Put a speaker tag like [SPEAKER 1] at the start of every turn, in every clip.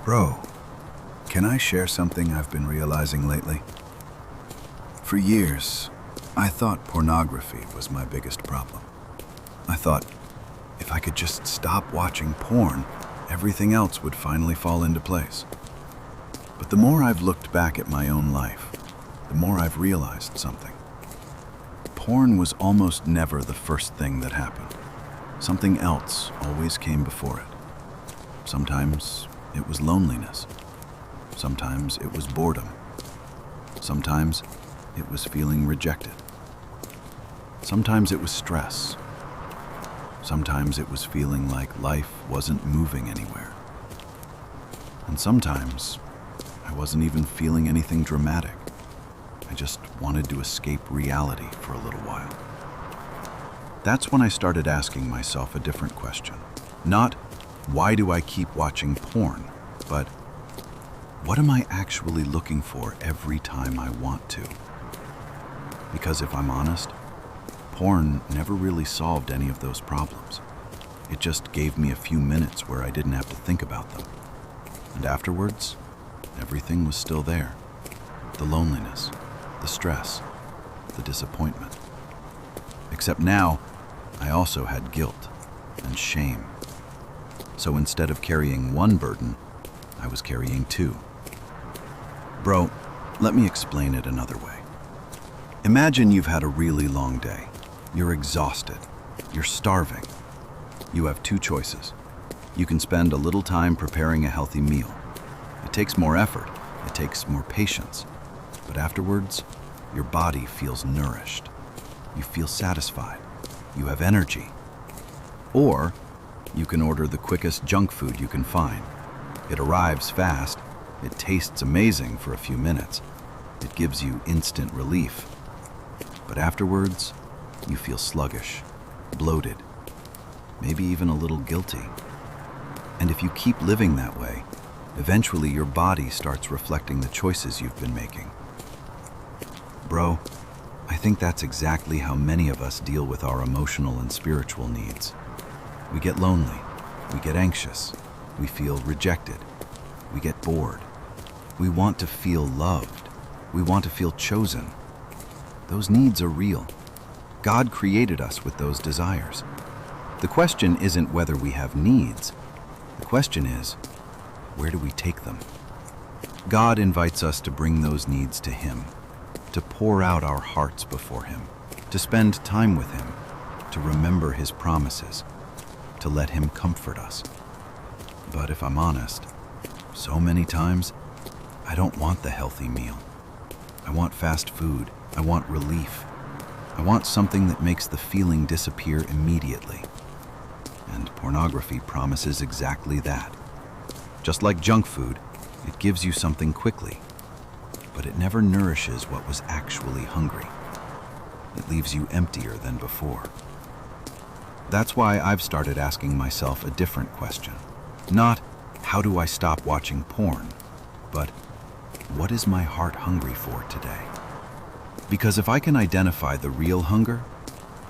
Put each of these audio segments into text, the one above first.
[SPEAKER 1] Bro, can I share something I've been realizing lately? For years, I thought pornography was my biggest problem. I thought if I could just stop watching porn, everything else would finally fall into place. But the more I've looked back at my own life, the more I've realized something. Porn was almost never the first thing that happened. Something else always came before it. Sometimes it was loneliness. Sometimes it was boredom. Sometimes it was feeling rejected. Sometimes it was stress. Sometimes it was feeling like life wasn't moving anywhere. And sometimes I wasn't even feeling anything dramatic. I just wanted to escape reality for a little while. That's when I started asking myself a different question. Not, why do I keep watching porn? But, what am I actually looking for every time I want to? Because if I'm honest, porn never really solved any of those problems. It just gave me a few minutes where I didn't have to think about them. And afterwards, everything was still there. The loneliness, the stress, the disappointment. Except now, I also had guilt and shame. So instead of carrying one burden, I was carrying two. Bro, let me explain it another way. Imagine you've had a really long day. You're exhausted. You're starving. You have two choices. You can spend a little time preparing a healthy meal. It takes more effort. It takes more patience. But afterwards, your body feels nourished. You feel satisfied. You have energy. Or you can order the quickest junk food you can find. It arrives fast. It tastes amazing for a few minutes. It gives you instant relief. But afterwards, you feel sluggish, bloated, maybe even a little guilty. And if you keep living that way, eventually your body starts reflecting the choices you've been making. Bro, I think that's exactly how many of us deal with our emotional and spiritual needs. We get lonely, we get anxious, we feel rejected, we get bored. We want to feel loved, we want to feel chosen. Those needs are real. God created us with those desires. The question isn't whether we have needs. The question is, where do we take them? God invites us to bring those needs to Him, to pour out our hearts before Him, to spend time with Him, to remember His promises, to let Him comfort us. But if I'm honest, so many times, I don't want the healthy meal. I want fast food. I want relief. I want something that makes the feeling disappear immediately. And pornography promises exactly that. Just like junk food, it gives you something quickly, but it never nourishes what was actually hungry. It leaves you emptier than before. That's why I've started asking myself a different question. Not, how do I stop watching porn? But, what is my heart hungry for today? Because if I can identify the real hunger,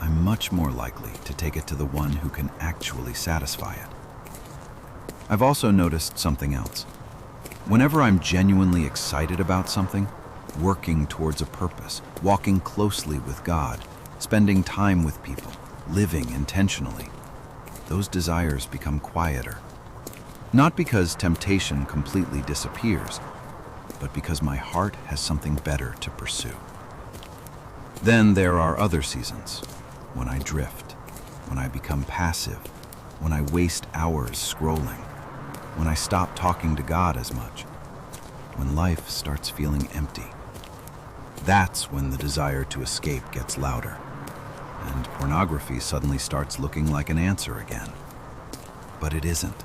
[SPEAKER 1] I'm much more likely to take it to the one who can actually satisfy it. I've also noticed something else. Whenever I'm genuinely excited about something, working towards a purpose, walking closely with God, spending time with people, living intentionally, those desires become quieter. Not because temptation completely disappears, but because my heart has something better to pursue. Then there are other seasons, when I drift, when I become passive, when I waste hours scrolling, when I stop talking to God as much, when life starts feeling empty. That's when the desire to escape gets louder, and pornography suddenly starts looking like an answer again. But it isn't.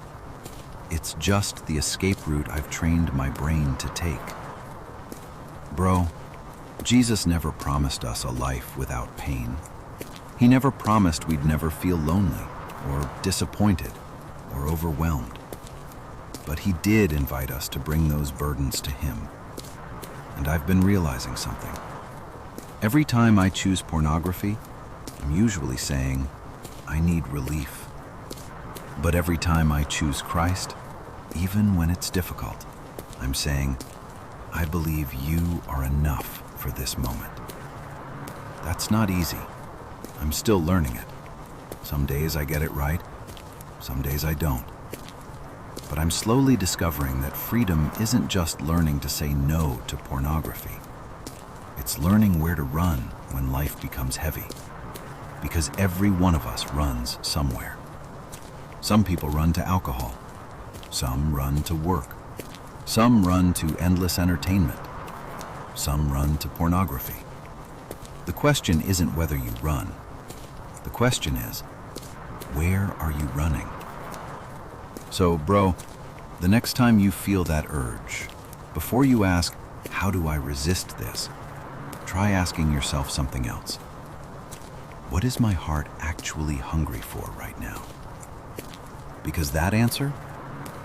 [SPEAKER 1] It's just the escape route I've trained my brain to take. Bro, Jesus never promised us a life without pain. He never promised we'd never feel lonely, or disappointed, or overwhelmed. But He did invite us to bring those burdens to Him. And I've been realizing something. Every time I choose pornography, I'm usually saying, I need relief. But every time I choose Christ, Even when it's difficult, I'm saying, I believe you are enough for this moment. That's not easy. I'm still learning it. Some days I get it right, some days I don't. But I'm slowly discovering that freedom isn't just learning to say no to pornography. It's learning where to run when life becomes heavy. Because every one of us runs somewhere. Some people run to alcohol. Some run to work. Some run to endless entertainment. Some run to pornography. The question isn't whether you run. The question is, where are you running? So, bro, the next time you feel that urge, before you ask, how do I resist this? Try asking yourself something else. What is my heart actually hungry for right now? Because that answer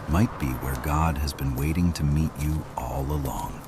[SPEAKER 1] might be where God has been waiting to meet you all along.